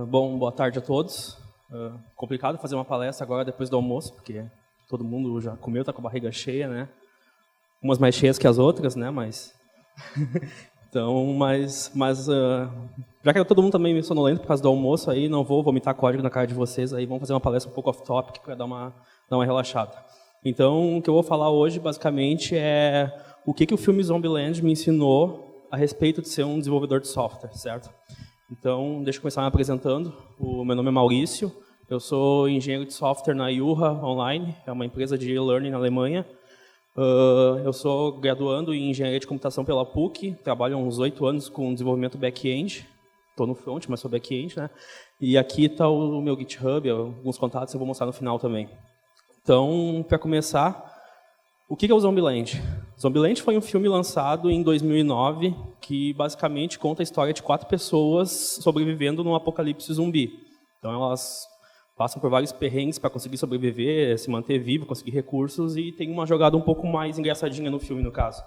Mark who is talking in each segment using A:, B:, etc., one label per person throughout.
A: Bom, boa tarde a todos. Complicado fazer uma palestra agora depois do almoço, porque todo mundo já comeu, está com a barriga cheia, né? Umas mais cheias que as outras, né? Mas então, já que todo mundo também meio sonolento por causa do almoço, aí não vou vomitar código na cara de vocês, aí vamos fazer uma palestra um pouco off-topic para dar uma relaxada. Então, o que eu vou falar hoje, basicamente, é o que o filme Zombieland me ensinou a respeito de ser um desenvolvedor de software, certo? Então, deixa eu começar me apresentando. O meu nome é Maurício, eu sou engenheiro de software na Yuha Online, é uma empresa de e-learning na Alemanha. Eu sou graduando em engenharia de computação pela PUC, trabalho há uns 8 anos com desenvolvimento back-end. Estou no front, mas sou back-end, né? E aqui está o meu GitHub, alguns contatos eu vou mostrar no final também. Então, para começar, o que é o Zombieland? Zombieland foi um filme lançado em 2009 que basicamente conta a história de 4 pessoas sobrevivendo num apocalipse zumbi. Então, elas passam por vários perrengues para conseguir sobreviver, se manter vivo, conseguir recursos, e tem uma jogada um pouco mais engraçadinha no filme, no caso.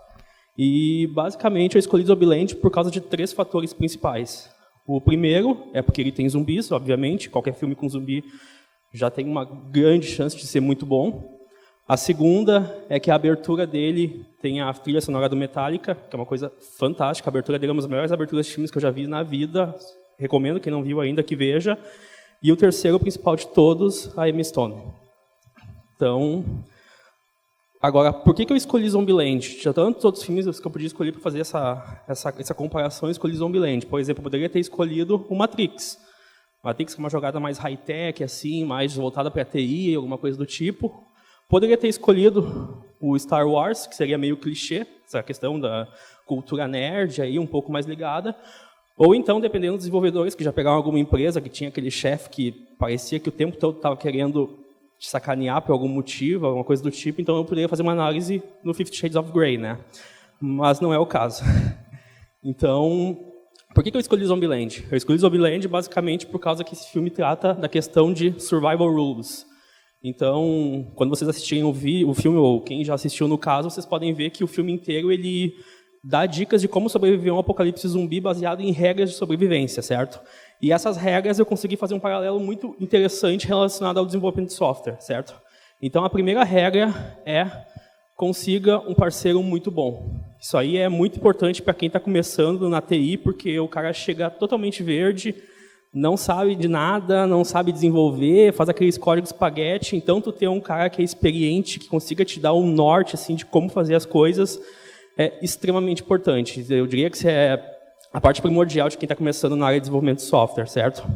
A: E, basicamente, eu escolhi Zombieland por causa de 3 fatores principais. O primeiro é porque ele tem zumbis, obviamente. Qualquer filme com zumbi já tem uma grande chance de ser muito bom. A segunda é que a abertura dele tem a trilha sonora do Metallica, que é uma coisa fantástica. A abertura dele é uma das melhores aberturas de filmes que eu já vi na vida. Recomendo, quem não viu ainda, que veja. E o terceiro, o principal de todos, a Emma Stone. Então, agora, por que eu escolhi Zombieland? Tinha tantos outros filmes que eu podia escolher para fazer essa comparação, eu escolhi Zombieland. Por exemplo, eu poderia ter escolhido o Matrix. Matrix é uma jogada mais high-tech, assim, mais voltada para a TI, alguma coisa do tipo. Poderia ter escolhido o Star Wars, que seria meio clichê, essa questão da cultura nerd, aí, um pouco mais ligada. Ou então, dependendo dos desenvolvedores, que já pegaram alguma empresa que tinha aquele chefe que parecia que o tempo todo estava querendo te sacanear por algum motivo, alguma coisa do tipo, então eu poderia fazer uma análise no 50 Shades of Grey, né? Mas não é o caso. Então, por que eu escolhi Zombieland? Eu escolhi Zombieland basicamente por causa que esse filme trata da questão de survival rules. Então, quando vocês assistirem o filme, ou quem já assistiu no caso, vocês podem ver que o filme inteiro ele dá dicas de como sobreviver a um apocalipse zumbi baseado em regras de sobrevivência, certo? E essas regras eu consegui fazer um paralelo muito interessante relacionado ao desenvolvimento de software, certo? Então, a primeira regra é consiga um parceiro muito bom. Isso aí é muito importante para quem está começando na TI, porque o cara chega totalmente verde, não sabe de nada, não sabe desenvolver, faz aqueles códigos espaguete, então tu ter um cara que é experiente, que consiga te dar um norte assim, de como fazer as coisas, é extremamente importante. Eu diria que isso é a parte primordial de quem está começando na área de desenvolvimento de software, certo?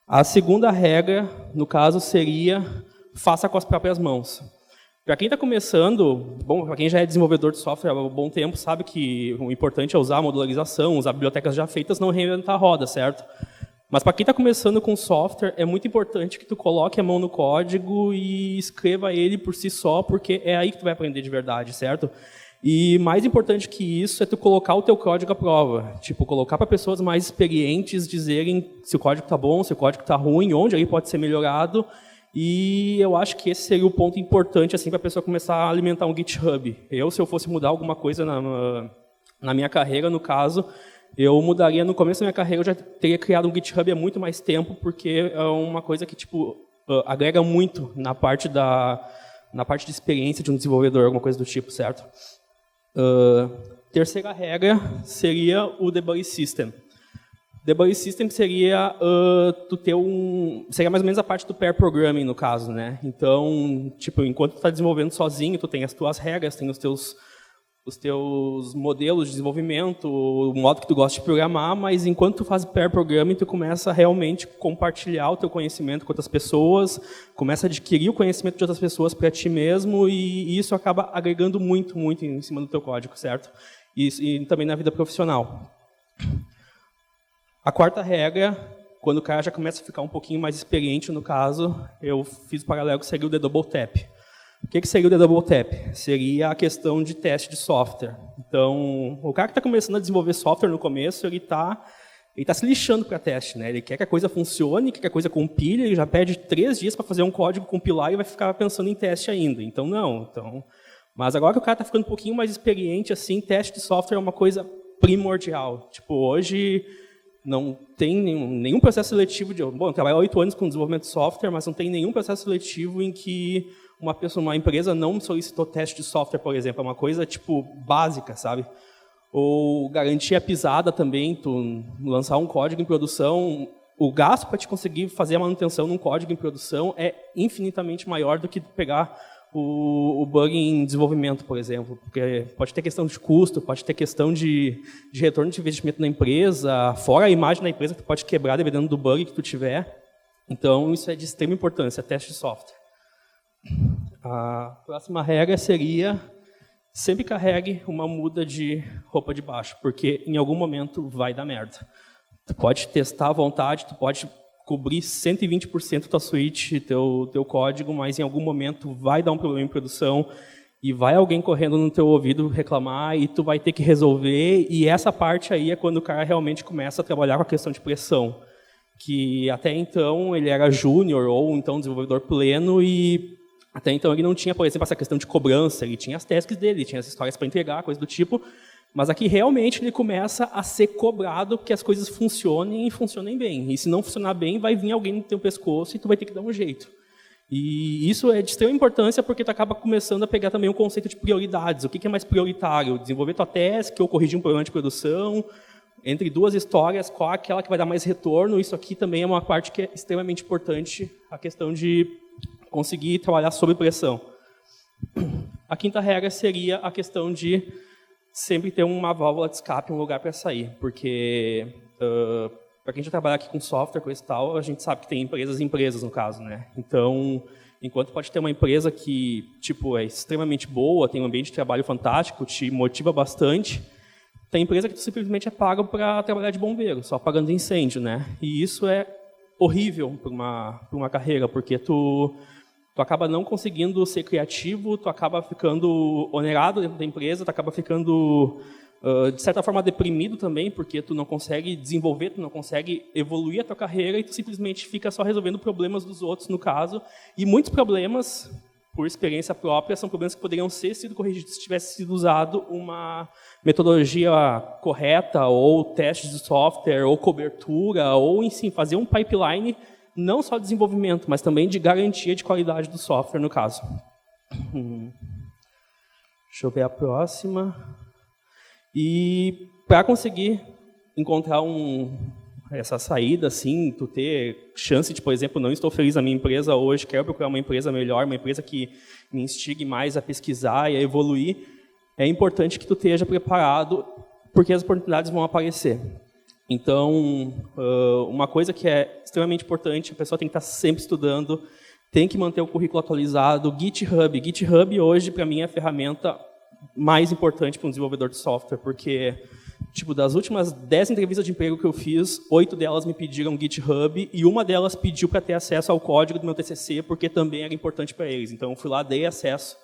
A: A segunda regra, no caso, seria faça com as próprias mãos. Para quem está começando, bom, para quem já é desenvolvedor de software há um bom tempo, sabe que o importante é usar a modularização, usar bibliotecas já feitas, não reinventar a roda, certo? Mas para quem está começando com software, é muito importante que tu coloque a mão no código e escreva ele por si só, porque é aí que tu vai aprender de verdade, certo? E mais importante que isso é tu colocar o teu código à prova. Tipo, colocar para pessoas mais experientes dizerem se o código está bom, se o código está ruim, onde ele pode ser melhorado. E eu acho que esse seria o ponto importante assim, para a pessoa começar a alimentar um GitHub. Se eu fosse mudar alguma coisa na minha carreira, no caso, eu mudaria no começo da minha carreira, eu já teria criado um GitHub há muito mais tempo, porque é uma coisa que tipo agrega muito na parte de experiência de um desenvolvedor, alguma coisa do tipo, certo? Terceira regra seria o debug system. Debug system seria seria mais ou menos a parte do pair programming no caso, né? Então, tipo, enquanto tu está desenvolvendo sozinho, tu tem as tuas regras, tem os teus modelos de desenvolvimento, o modo que tu gosta de programar, mas enquanto tu faz pair programming, tu começa a realmente compartilhar o teu conhecimento com outras pessoas, começa a adquirir o conhecimento de outras pessoas para ti mesmo, e isso acaba agregando muito, muito em cima do teu código, certo? E também na vida profissional. A quarta regra, quando o cara já começa a ficar um pouquinho mais experiente, no caso, eu fiz o paralelo que seria o The Double Tap. O que seria o The Double Tap? Seria a questão de teste de software. Então, o cara que está começando a desenvolver software no começo, ele está se lixando para teste, né? Ele quer que a coisa funcione, quer que a coisa compile, ele já pede 3 dias para fazer um código compilar e vai ficar pensando em teste ainda. Então, não. Mas agora que o cara está ficando um pouquinho mais experiente, assim, teste de software é uma coisa primordial. Tipo, hoje não tem nenhum processo seletivo bom, eu trabalho há 8 anos com desenvolvimento de software, mas não tem nenhum processo seletivo em que uma empresa não solicitou teste de software, por exemplo, é uma coisa tipo básica, sabe? Ou garantia pisada também, tu lançar um código em produção, o gasto para te conseguir fazer a manutenção num código em produção é infinitamente maior do que pegar o bug em desenvolvimento, por exemplo, porque pode ter questão de custo, pode ter questão de retorno de investimento na empresa, fora a imagem da empresa que tu pode quebrar dependendo do bug que tu tiver. Então, isso é de extrema importância, teste de software. A próxima regra seria sempre carregue uma muda de roupa de baixo, porque em algum momento vai dar merda. Tu pode testar à vontade, tu pode cobrir 120% da tua suite, teu código, mas em algum momento vai dar um problema em produção e vai alguém correndo no teu ouvido reclamar e tu vai ter que resolver, e essa parte aí é quando o cara realmente começa a trabalhar com a questão de pressão, que até então ele era júnior ou então desenvolvedor pleno e até então ele não tinha, por exemplo, essa questão de cobrança, ele tinha as tasks dele, tinha as histórias para entregar, coisa do tipo, mas aqui realmente ele começa a ser cobrado que as coisas funcionem e funcionem bem. E se não funcionar bem, vai vir alguém no teu pescoço e tu vai ter que dar um jeito. E isso é de extrema importância porque tu acaba começando a pegar também o conceito de prioridades. O que é mais prioritário? Desenvolver tua task ou corrigir um problema de produção? Entre duas histórias, qual é aquela que vai dar mais retorno? Isso aqui também é uma parte que é extremamente importante, a questão de conseguir trabalhar sob pressão. A quinta regra seria a questão de sempre ter uma válvula de escape, um lugar para sair, porque para quem já trabalha aqui com software, com esse tal, a gente sabe que tem empresas e empresas no caso, né? Então, enquanto pode ter uma empresa que tipo é extremamente boa, tem um ambiente de trabalho fantástico, te motiva bastante, tem empresa que tu simplesmente é pago para trabalhar de bombeiro, só apagando incêndio, né? E isso é horrível para uma carreira, porque tu acaba não conseguindo ser criativo, tu acaba ficando onerado dentro da empresa, tu acaba ficando, de certa forma, deprimido também, porque tu não consegue desenvolver, tu não consegue evoluir a tua carreira e tu simplesmente fica só resolvendo problemas dos outros, no caso. E muitos problemas, por experiência própria, são problemas que poderiam ser sido corrigidos se tivesse sido usado uma metodologia correta, ou testes de software, ou cobertura, ou, enfim, fazer um pipeline não só de desenvolvimento, mas também de garantia de qualidade do software, no caso. Deixa eu ver a próxima. E para conseguir encontrar essa saída, assim, tu ter chance de, por exemplo, não estou feliz na minha empresa hoje, quero procurar uma empresa melhor, uma empresa que me instigue mais a pesquisar e a evoluir, é importante que tu esteja preparado, porque as oportunidades vão aparecer. Então, uma coisa que é extremamente importante, a pessoa tem que estar sempre estudando, tem que manter o currículo atualizado. GitHub hoje, para mim, é a ferramenta mais importante para um desenvolvedor de software, porque tipo, das últimas 10 entrevistas de emprego que eu fiz, 8 delas me pediram GitHub e uma delas pediu para ter acesso ao código do meu TCC, porque também era importante para eles. Então, eu fui lá, dei acesso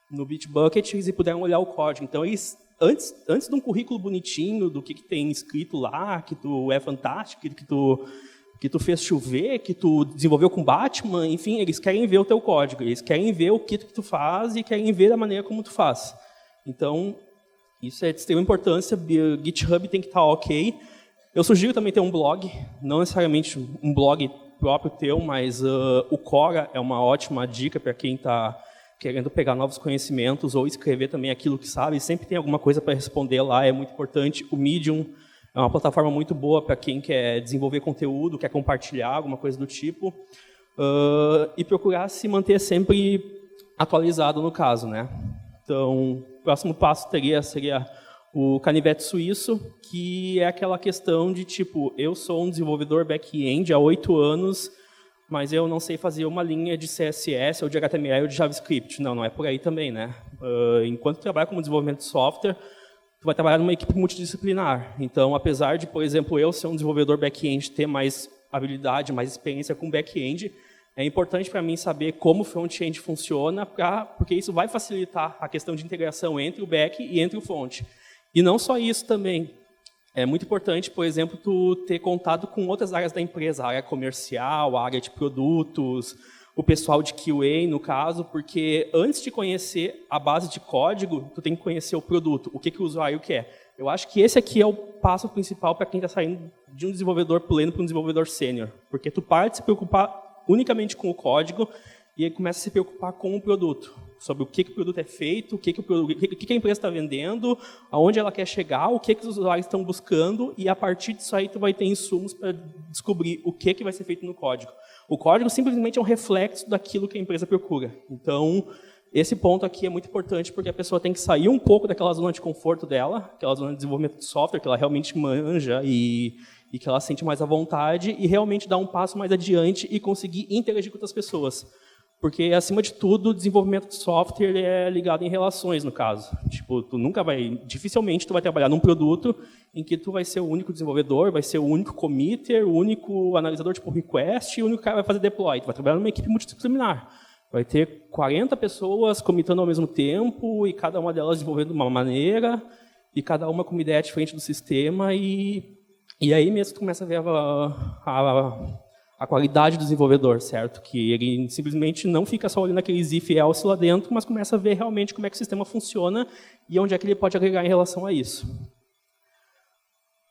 A: no Bitbucket e puderam olhar o código. Então, eles antes de um currículo bonitinho, do que tem escrito lá, que tu é fantástico, que tu fez chover, que tu desenvolveu com Batman, enfim, eles querem ver o teu código, eles querem ver o que tu faz e querem ver a maneira como tu faz. Então, isso é de extrema importância, GitHub tem que estar ok. Eu sugiro também ter um blog, não necessariamente um blog próprio teu, mas o Quora é uma ótima dica para quem está querendo pegar novos conhecimentos ou escrever também aquilo que sabe, sempre tem alguma coisa para responder lá, é muito importante. O Medium é uma plataforma muito boa para quem quer desenvolver conteúdo, quer compartilhar, alguma coisa do tipo. E procurar se manter sempre atualizado no caso, né? Então, o próximo passo seria o canivete suíço, que é aquela questão de, tipo, eu sou um desenvolvedor back-end há 8 anos, mas eu não sei fazer uma linha de CSS ou de HTML ou de JavaScript. Não é por aí também, né? Enquanto tu trabalha como desenvolvimento de software, tu vai trabalhar numa equipe multidisciplinar. Então, apesar de, por exemplo, eu ser um desenvolvedor back-end, ter mais habilidade, mais experiência com back-end, é importante para mim saber como o front-end funciona, porque isso vai facilitar a questão de integração entre o back e entre o front. E não só isso também. É muito importante, por exemplo, tu ter contato com outras áreas da empresa, a área comercial, a área de produtos, o pessoal de QA, no caso, porque antes de conhecer a base de código, tu tem que conhecer o produto, o que o usuário quer. Eu acho que esse aqui é o passo principal para quem está saindo de um desenvolvedor pleno para um desenvolvedor sênior. Porque tu para de se preocupar unicamente com o código e aí começa a se preocupar com o produto. Sobre o que o produto é feito, o que a empresa está vendendo, aonde ela quer chegar, o que os usuários estão buscando, e a partir disso aí tu vai ter insumos para descobrir o que vai ser feito no código. O código simplesmente é um reflexo daquilo que a empresa procura. Então, esse ponto aqui é muito importante, porque a pessoa tem que sair um pouco daquela zona de conforto dela, aquela zona de desenvolvimento de software, que ela realmente manja e que ela sente mais à vontade, e realmente dar um passo mais adiante e conseguir interagir com outras pessoas. Porque, acima de tudo, o desenvolvimento de software é ligado em relações, no caso. Tipo, dificilmente tu vai trabalhar num produto em que tu vai ser o único desenvolvedor, vai ser o único committer, o único analisador de pull request e o único cara que vai fazer deploy. Tu vai trabalhar numa equipe multidisciplinar. Vai ter 40 pessoas commitando ao mesmo tempo e cada uma delas desenvolvendo de uma maneira e cada uma com uma ideia diferente do sistema e aí mesmo tu começa a ver a qualidade do desenvolvedor, certo? Que ele simplesmente não fica só olhando aqueles if e else lá dentro, mas começa a ver realmente como é que o sistema funciona e onde é que ele pode agregar em relação a isso.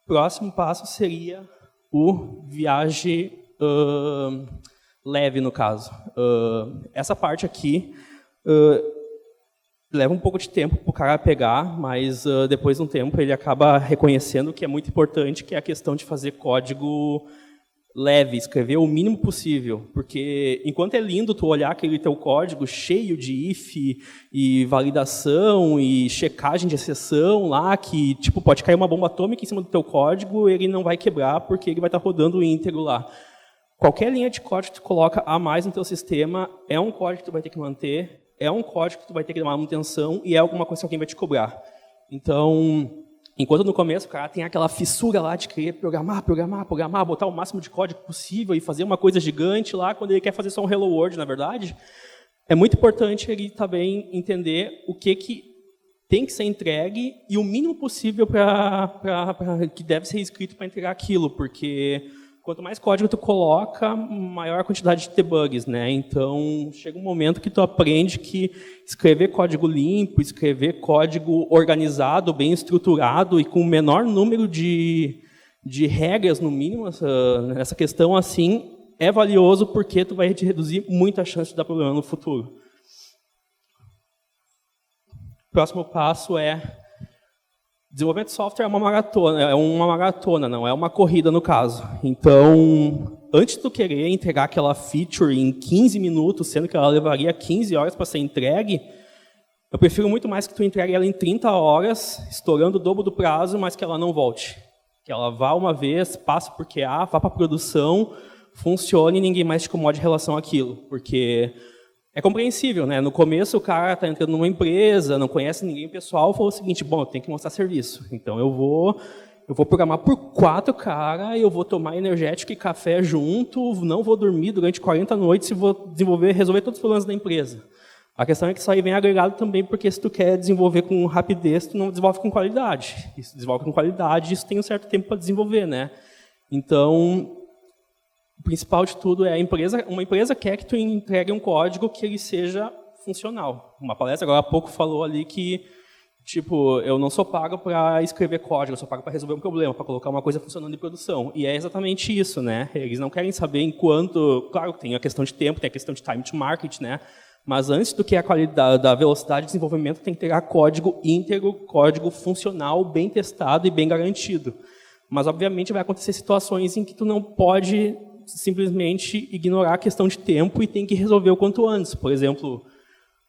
A: Próximo passo seria o viagem leve, no caso. Essa parte aqui leva um pouco de tempo para o cara pegar, mas depois de um tempo ele acaba reconhecendo que é muito importante, que é a questão de fazer código leve, escrever o mínimo possível, porque enquanto é lindo tu olhar aquele teu código cheio de if e validação e checagem de exceção lá, que tipo pode cair uma bomba atômica em cima do teu código, ele não vai quebrar porque ele vai estar rodando íntegro lá. Qualquer linha de código que tu coloca a mais no teu sistema é um código que tu vai ter que manter, é um código que tu vai ter que dar manutenção e é alguma coisa que alguém vai te cobrar. Então, enquanto no começo o cara tem aquela fissura lá de querer programar, botar o máximo de código possível e fazer uma coisa gigante lá, quando ele quer fazer só um Hello World, na verdade, é muito importante ele também entender o que tem que ser entregue e o mínimo possível que deve ser escrito para entregar aquilo, porque quanto mais código tu coloca, maior a quantidade de debugs, né? Então, chega um momento que tu aprende que escrever código limpo, escrever código organizado, bem estruturado e com o menor número de regras, no mínimo, essa questão assim, é valioso porque tu vai te reduzir muito a chance de dar problema no futuro. O próximo passo é desenvolvimento de software é uma maratona, não é uma corrida no caso. Então, antes de tu querer entregar aquela feature em 15 minutos, sendo que ela levaria 15 horas para ser entregue, eu prefiro muito mais que tu entregue ela em 30 horas, estourando o dobro do prazo, mas que ela não volte. Que ela vá uma vez, passe por QA, vá para a produção, funcione e ninguém mais te incomode em relação àquilo. Porque é compreensível, né? No começo o cara está entrando numa empresa, não conhece ninguém pessoal, falou o seguinte, bom, eu tenho que mostrar serviço. Então eu vou programar por 4 caras, eu vou tomar energético e café junto, não vou dormir durante 40 noites e vou resolver todos os problemas da empresa. A questão é que isso aí vem agregado também porque se tu quer desenvolver com rapidez, tu não desenvolve com qualidade. E se desenvolve com qualidade, isso tem um certo tempo para desenvolver, né? Então, o principal de tudo é uma empresa quer que tu entregue um código que ele seja funcional. Uma palestra agora há pouco falou ali que tipo, eu não sou pago para escrever código, eu sou pago para resolver um problema, para colocar uma coisa funcionando em produção. E é exatamente isso, né? Eles não querem saber enquanto, claro, tem a questão de tempo, tem a questão de time to market, né? Mas antes do que a qualidade da velocidade de desenvolvimento, tem que ter código íntegro, código funcional, bem testado e bem garantido. Mas obviamente vai acontecer situações em que tu não pode simplesmente ignorar a questão de tempo e tem que resolver o quanto antes. Por exemplo,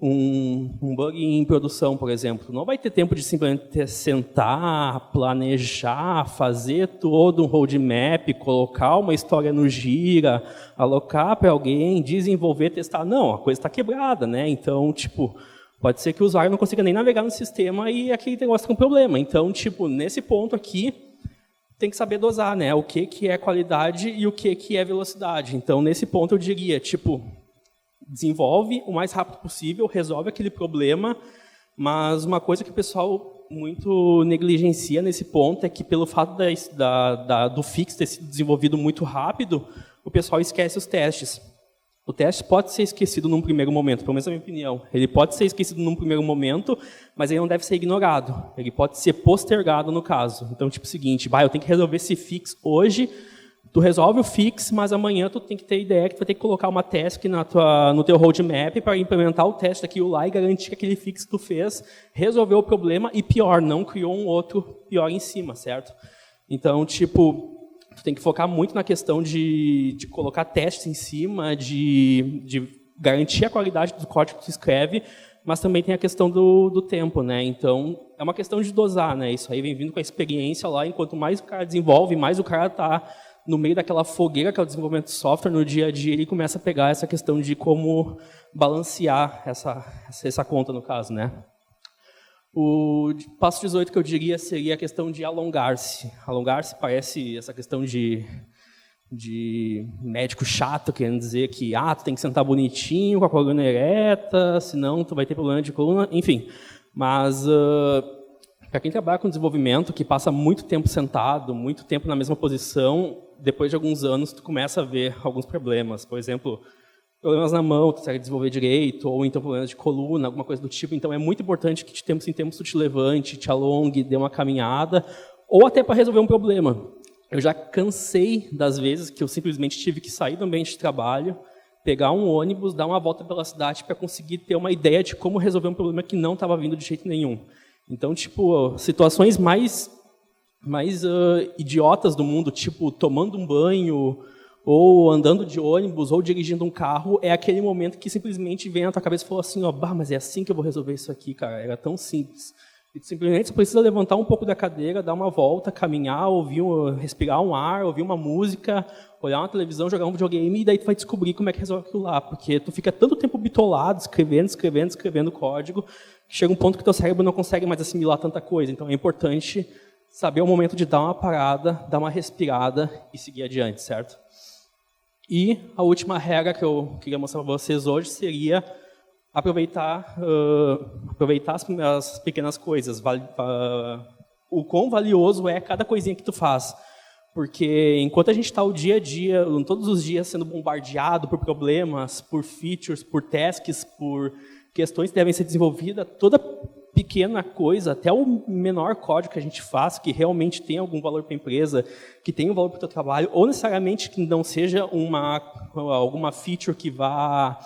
A: um bug em produção, por exemplo, não vai ter tempo de simplesmente sentar, planejar, fazer todo um roadmap, colocar uma história no Gira, alocar para alguém, desenvolver, testar. Não, a coisa está quebrada, né? Então, tipo, pode ser que o usuário não consiga nem navegar no sistema e aquele negócio tem um problema. Então, tipo, nesse ponto aqui, tem que saber dosar, né? O que é qualidade e o que é velocidade. Então, nesse ponto, eu diria, tipo, desenvolve o mais rápido possível, resolve aquele problema, mas uma coisa que o pessoal muito negligencia nesse ponto é que, pelo fato do fix ter sido desenvolvido muito rápido, o pessoal esquece os testes. O teste pode ser esquecido num primeiro momento, pelo menos na minha opinião. Ele pode ser esquecido num primeiro momento, mas ele não deve ser ignorado. Ele pode ser postergado no caso. Então, tipo o seguinte, eu tenho que resolver esse fix hoje, tu resolve o fix, mas amanhã tu tem que ter ideia que tu vai ter que colocar uma task no teu roadmap para implementar o teste daquilo lá e garantir que aquele fix que tu fez resolveu o problema e pior, não criou um outro pior em cima, certo? Então, tipo, tu tem que focar muito na questão de colocar testes em cima, de garantir a qualidade do código que tu escreve, mas também tem a questão do tempo, né? Então, é uma questão de dosar, né? Isso aí vem vindo com a experiência lá, enquanto mais o cara desenvolve, mais o cara está no meio daquela fogueira que é o desenvolvimento de software, no dia a dia ele começa a pegar essa questão de como balancear essa conta, no caso, né? O passo 18 que eu diria seria a questão de alongar-se. Alongar-se parece essa questão de médico chato, querendo dizer que tu tem que sentar bonitinho, com a coluna ereta, senão tu vai ter problema de coluna, enfim. Mas, para quem trabalha com desenvolvimento, que passa muito tempo sentado, muito tempo na mesma posição, depois de alguns anos tu começa a ver alguns problemas. Por exemplo, problemas na mão, tu consegue desenvolver direito, ou então problemas de coluna, alguma coisa do tipo. Então, é muito importante que de tempos em tempos tu te levante, te alongue, dê uma caminhada, ou até para resolver um problema. Eu já cansei das vezes que eu simplesmente tive que sair do ambiente de trabalho, pegar um ônibus, dar uma volta pela cidade para conseguir ter uma ideia de como resolver um problema que não estava vindo de jeito nenhum. Então, tipo, situações mais idiotas do mundo, tipo tomando um banho, ou andando de ônibus, ou dirigindo um carro, é aquele momento que simplesmente vem na tua cabeça e fala assim, mas é assim que eu vou resolver isso aqui, cara, era tão simples. E simplesmente você precisa levantar um pouco da cadeira, dar uma volta, caminhar, respirar um ar, ouvir uma música, olhar uma televisão, jogar um videogame, e daí tu vai descobrir como é que resolve aquilo lá, porque tu fica tanto tempo bitolado, escrevendo código, que chega um ponto que teu cérebro não consegue mais assimilar tanta coisa. Então é importante saber o momento de dar uma parada, dar uma respirada e seguir adiante, certo? E a última regra que eu queria mostrar para vocês hoje seria aproveitar as pequenas coisas. O quão valioso é cada coisinha que tu faz. Porque enquanto a gente está o dia a dia, todos os dias sendo bombardeado por problemas, por features, por tasks, por questões que devem ser desenvolvidas, toda pequena coisa, até o menor código que a gente faz, que realmente tem algum valor para a empresa, que tem um valor para o teu trabalho, ou necessariamente que não seja alguma feature que vá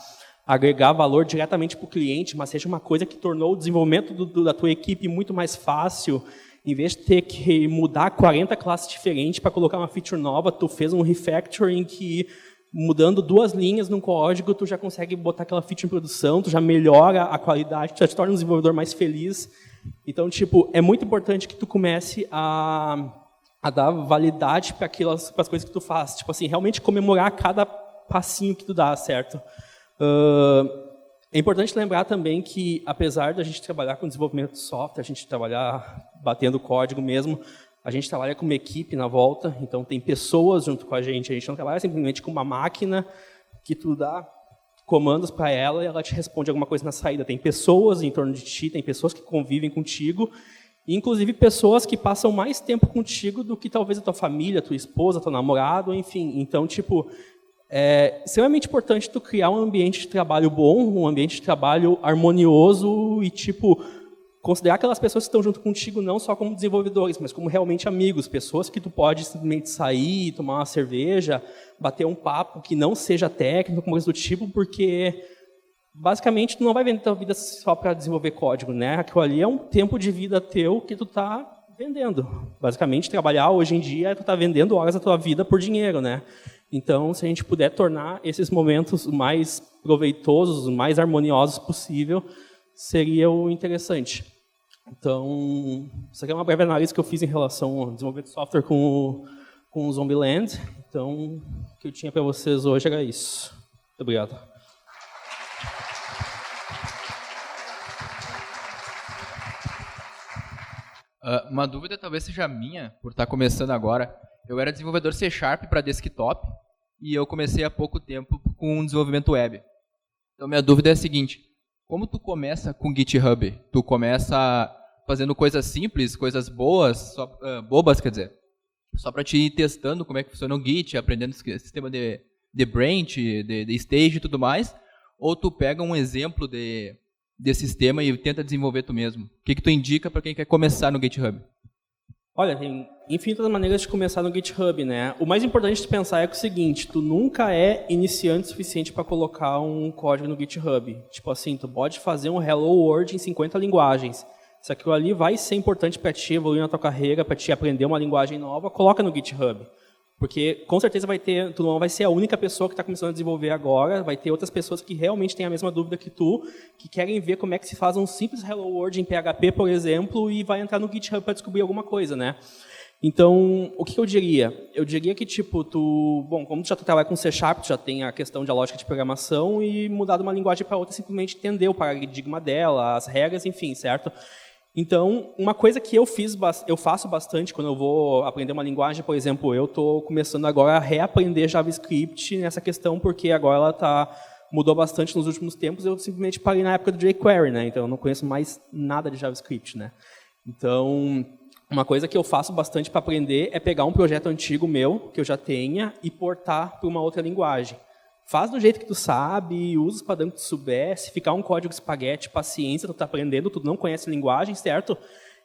A: agregar valor diretamente para o cliente, mas seja uma coisa que tornou o desenvolvimento da tua equipe muito mais fácil. Em vez de ter que mudar 40 classes diferentes para colocar uma feature nova, tu fez um refactoring que, mudando 2 linhas no código, tu já consegue botar aquela feature em produção, tu já melhora a qualidade, tu já te torna um desenvolvedor mais feliz. Então, tipo, é muito importante que tu comece a dar validade para as coisas que tu faz. Tipo assim, realmente comemorar cada passinho que tu dá, certo? É importante lembrar também que, apesar da gente trabalhar com desenvolvimento de software, a gente trabalhar batendo código mesmo, a gente trabalha com uma equipe na volta, então tem pessoas junto com a gente não trabalha simplesmente com uma máquina que tu dá comandos para ela e ela te responde alguma coisa na saída. Tem pessoas em torno de ti, tem pessoas que convivem contigo, e inclusive pessoas que passam mais tempo contigo do que talvez a tua família, tua esposa, teu namorado, enfim. Então, tipo, é extremamente importante tu criar um ambiente de trabalho bom, um ambiente de trabalho harmonioso e, tipo, considerar aquelas pessoas que estão junto contigo não só como desenvolvedores, mas como realmente amigos, pessoas que tu pode simplesmente sair, tomar uma cerveja, bater um papo que não seja técnico, coisa do tipo, porque basicamente tu não vai vender tua vida só para desenvolver código, né? Aquilo ali é um tempo de vida teu que tu está vendendo. Basicamente, trabalhar hoje em dia é tu tá vendendo horas da tua vida por dinheiro, né? Então, se a gente puder tornar esses momentos mais proveitosos, mais harmoniosos possível, seria o interessante. Então, isso aqui é uma breve análise que eu fiz em relação ao desenvolvimento de software com o Zombieland. Então, o que eu tinha para vocês hoje era isso. Muito obrigado.
B: Uma dúvida talvez seja minha, por estar começando agora. Eu era desenvolvedor C# para desktop e eu comecei há pouco tempo com desenvolvimento web. Então, minha dúvida é a seguinte: como tu começa com GitHub? Tu começa fazendo coisas simples, coisas bobas, quer dizer, só para te ir testando como é que funciona o Git, aprendendo o sistema de branch, de stage e tudo mais, ou tu pega um exemplo de sistema e tenta desenvolver tu mesmo? O que tu indica para quem quer começar no GitHub?
A: Olha, tem infinitas maneiras de começar no GitHub, né? O mais importante de pensar é o seguinte, tu nunca é iniciante o suficiente para colocar um código no GitHub. Tipo assim, tu pode fazer um Hello World em 50 linguagens. Se aquilo ali vai ser importante para ti evoluir na tua carreira, para ti aprender uma linguagem nova, coloca no GitHub. Porque com certeza tu não vai ser a única pessoa que está começando a desenvolver agora, vai ter outras pessoas que realmente têm a mesma dúvida que tu, que querem ver como é que se faz um simples Hello World em PHP, por exemplo, e vai entrar no GitHub para descobrir alguma coisa, né? Então, o que eu diria? Eu diria que, tipo, como tu já trabalha com C#, tu já tem a questão de lógica de programação e mudar de uma linguagem para outra, simplesmente entender o paradigma dela, as regras, enfim, certo? Então, uma coisa que eu faço bastante quando eu vou aprender uma linguagem, por exemplo, eu estou começando agora a reaprender JavaScript nessa questão, porque agora ela mudou bastante nos últimos tempos, eu simplesmente parei na época do jQuery, né? Então eu não conheço mais nada de JavaScript, né? Então, uma coisa que eu faço bastante para aprender é pegar um projeto antigo meu, que eu já tenha, e portar para uma outra linguagem. Faz do jeito que tu sabe, usa os padrões que tu souber, se ficar um código espaguete, paciência, tu tá aprendendo, tu não conhece linguagem, certo?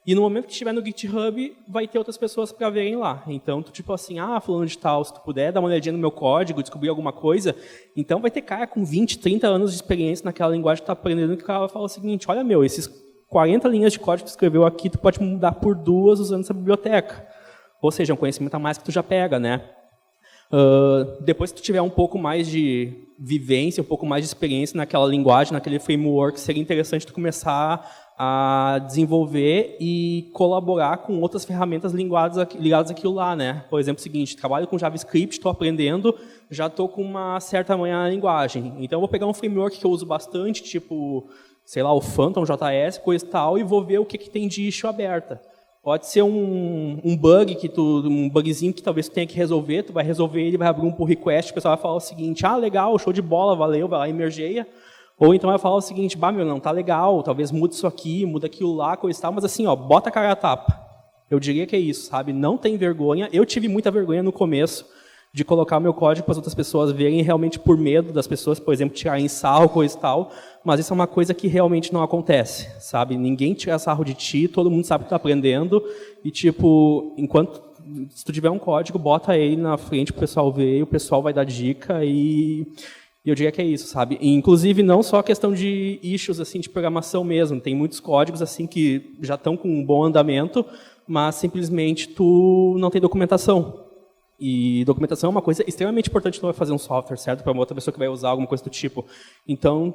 A: E no momento que estiver no GitHub, vai ter outras pessoas para verem lá. Então, tu tipo assim, fulano de tal, se tu puder dar uma olhadinha no meu código, descobrir alguma coisa, então vai ter cara com 20, 30 anos de experiência naquela linguagem que tu tá aprendendo, que o cara fala o seguinte, olha esses 40 linhas de código que tu escreveu aqui, tu pode mudar por 2 usando essa biblioteca. Ou seja, um conhecimento a mais que tu já pega, né? Depois que tu tiver um pouco mais de vivência, um pouco mais de experiência naquela linguagem, naquele framework, seria interessante tu começar a desenvolver e colaborar com outras ferramentas ligadas àquilo lá, né? Por exemplo, o seguinte, trabalho com JavaScript, estou aprendendo, já estou com uma certa manha na linguagem. Então, eu vou pegar um framework que eu uso bastante, tipo, sei lá, o Phantom.js, coisa e tal, e vou ver o que tem de issue aberta. Pode ser um bugzinho que talvez tu tenha que resolver, tu vai resolver ele, vai abrir um pull request, o pessoal vai falar o seguinte, legal, show de bola, valeu, vai lá e mergeia. Ou então vai falar o seguinte, não tá legal, talvez mude isso aqui, muda aquilo lá, coisa e tal, mas assim, bota a cara a tapa. Eu diria que é isso, sabe? Não tem vergonha. Eu tive muita vergonha no começo de colocar o meu código para as outras pessoas verem, realmente por medo das pessoas, por exemplo, tirarem sarro, coisa e tal, mas isso é uma coisa que realmente não acontece, sabe? Ninguém tira sarro de ti, todo mundo sabe que está aprendendo, e tipo, se tu tiver um código, bota ele na frente para o pessoal ver, o pessoal vai dar dica, e eu diria que é isso, sabe? E, inclusive, não só a questão de issues assim, de programação mesmo, tem muitos códigos assim que já estão com um bom andamento, mas simplesmente tu não tem documentação. E documentação é uma coisa extremamente importante quando vai fazer um software, certo? Para uma outra pessoa que vai usar alguma coisa do tipo. Então,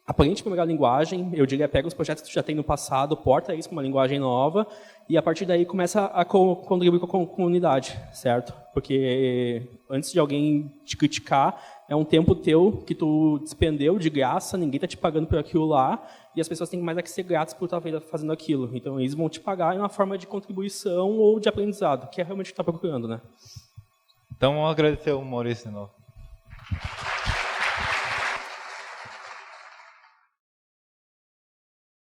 A: aprende primeiro a linguagem, eu diria, pega os projetos que tu já tem no passado, porta isso para uma linguagem nova, e a partir daí começa a contribuir com a comunidade, certo? Porque antes de alguém te criticar, é um tempo teu que tu despendeu de graça, ninguém está te pagando por aquilo lá, e as pessoas têm mais que ser gratas por estar fazendo aquilo. Então, eles vão te pagar em uma forma de contribuição ou de aprendizado, que é realmente o que tu está procurando, né?
C: Então, vamos agradecer o Maurício de novo.